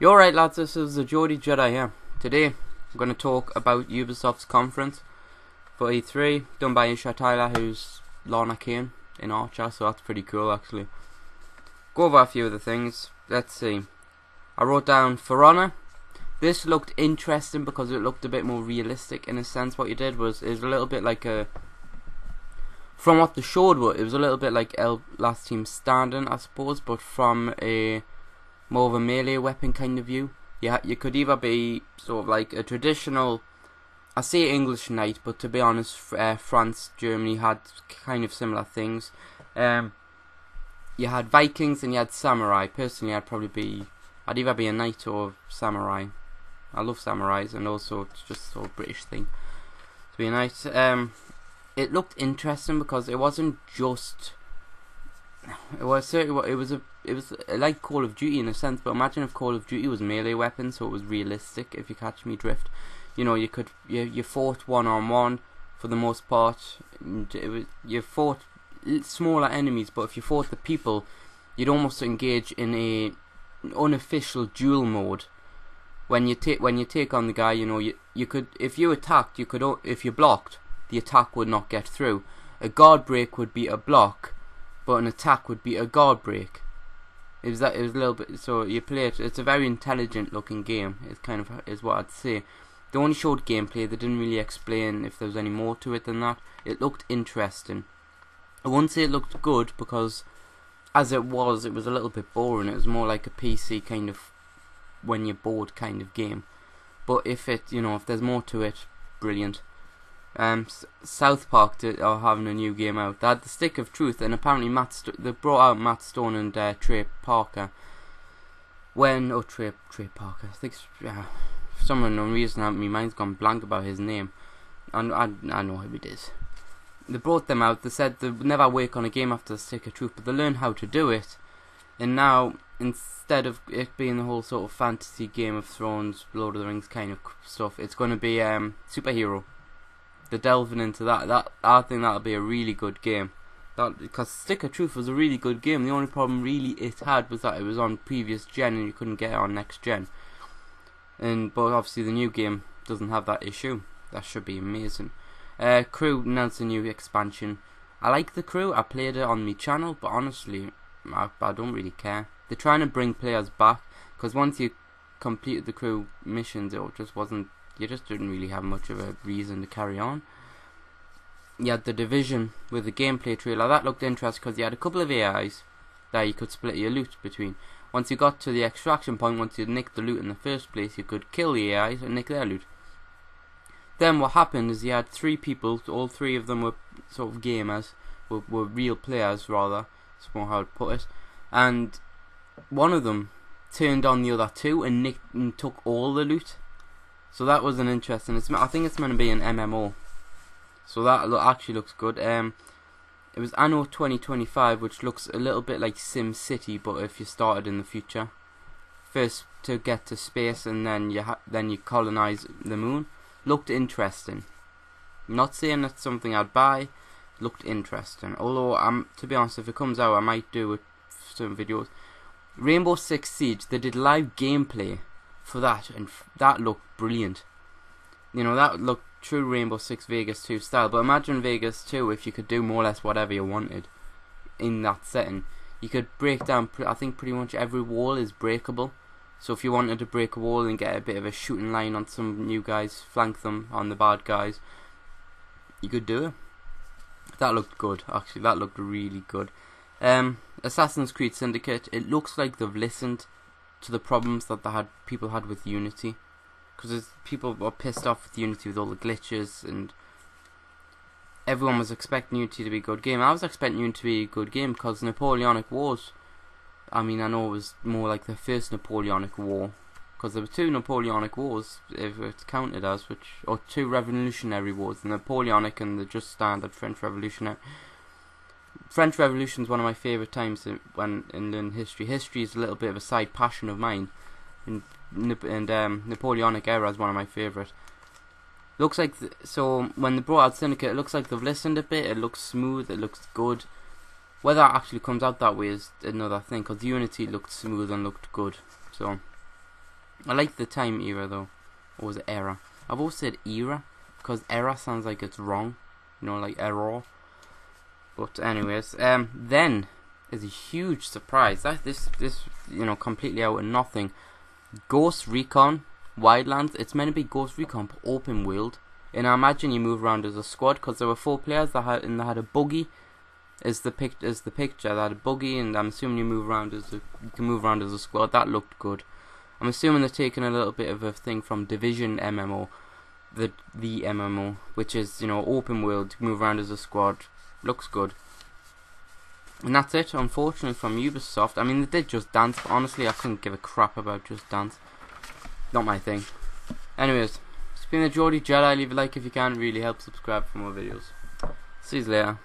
You alright lads, this is the Geordie Jedi here. Today I'm going to talk about Ubisoft's conference for E3, done by Isha Tyler, who's Lorna Kane in Archer, so that's pretty cool actually. Go over a few of the things. Let's see. I wrote down For Honor. This looked interesting because it looked a bit more realistic in a sense. What you did was, it was a little bit like a, from what the showed, it was a little bit like Last Team Standing, I suppose, but from a more of a melee weapon kind of view. Yeah, you could either be sort of like a traditional, I say English knight, but to be honest, France, Germany had kind of similar things. You had Vikings and you had samurai. Personally, I'd either be a knight or samurai. I love samurais, and also it's just sort of British thing to be a knight. It looked interesting because it wasn't just. It was like Call of Duty in a sense, but imagine if Call of Duty was melee weapons, so it was realistic. If you catch me drift, you know, you fought one-on-one for the most part. You fought smaller enemies, but if you fought the people, you'd almost engage in a unofficial duel mode. When you take on the guy, you know, you could, if you attacked, if you blocked, the attack would not get through. A guard break would be a block, but an attack would be a guard break. It was a little bit, so you play it. It's a very intelligent looking game. It's kind of is what I'd say. They only showed gameplay. They didn't really explain if there was any more to it than that. It looked interesting. I wouldn't say it looked good because, as it was a little bit boring. It was more like a PC kind of when you're bored kind of game. But if there's more to it, brilliant. South Park are having a new game out. They had the Stick of Truth, and apparently they brought out Matt Stone and Trey Parker. Trey Parker. I think for some unknown reason, my mind's gone blank about his name. And I know who it is. They brought them out. They said they would never work on a game after the Stick of Truth, but they learned how to do it. And now, instead of it being the whole sort of fantasy Game of Thrones, Lord of the Rings kind of stuff, it's going to be superhero. They're delving into that. I think that'll be a really good game. Because Stick of Truth was a really good game. The only problem really it had was that it was on previous gen and you couldn't get it on next gen. But obviously the new game doesn't have that issue. That should be amazing. Crew announced a new expansion. I like the Crew. I played it on my channel, but honestly, I don't really care. They're trying to bring players back, because once you completed the Crew missions, it just wasn't. You just didn't really have much of a reason to carry on. You had the Division with the gameplay trailer. That looked interesting because you had a couple of AIs that you could split your loot between. Once you got to the extraction point, once you'd nicked the loot in the first place, you could kill the AIs and nick their loot. Then what happened is you had three people, all three of them were sort of gamers, were real players rather, that's more how I'd put it, and one of them turned on the other two and nicked and took all the loot. So that was an interesting. I think it's meant to be an MMO. So that actually looks good. It was Anno 2025, which looks a little bit like Sim City, but if you started in the future. First to get to space, and then you colonize the moon. Looked interesting. Not saying that's something I'd buy. Looked interesting. Although to be honest, if it comes out, I might do some videos. Rainbow Six Siege. They did live gameplay for that, and that looked brilliant. You know, that looked true Rainbow Six Vegas 2 style. But imagine Vegas 2 if you could do more or less whatever you wanted in that setting. You could break down, I think pretty much every wall is breakable. So if you wanted to break a wall and get a bit of a shooting line on some new guys, flank them on the bad guys, you could do it. That looked good, actually. That looked really good. Assassin's Creed Syndicate. It looks like they've listened to the problems that people had with Unity, because people were pissed off with Unity with all the glitches, and everyone was expecting Unity to be a good game. I was expecting Unity to be a good game because Napoleonic Wars, I mean, I know it was more like the first Napoleonic War, because there were two Napoleonic Wars, if it's counted as, or two Revolutionary Wars, the Napoleonic and the just standard French Revolutionary. French Revolution is one of my favourite times in learning history. History is a little bit of a side passion of mine, and Napoleonic era is one of my favourite. Looks like so when they brought out Syndicate, it looks like they've listened a bit. It looks smooth. It looks good. Whether it actually comes out that way is another thing, because Unity looked smooth and looked good. So I like the time era though. Or was it era? I've always said era because era sounds like it's wrong, you know, like error. But anyways, then is a huge surprise that this you know, completely out of nothing. Ghost Recon Wildlands. It's meant to be Ghost Recon but open world, and I imagine you move around as a squad because there were 4 players that had a buggy. Is the picture that had a buggy, and I'm assuming you can move around as a squad. That looked good. I'm assuming they're taking a little bit of a thing from Division MMO, the MMO, which is, you know, open world, move around as a squad. Looks good. And that's it, unfortunately, from Ubisoft. I mean, they did Just Dance, but honestly, I couldn't give a crap about Just Dance. Not my thing. Anyways, it's been the Geordie Jedi. Leave a like if you can. Really help. Subscribe for more videos. See you later.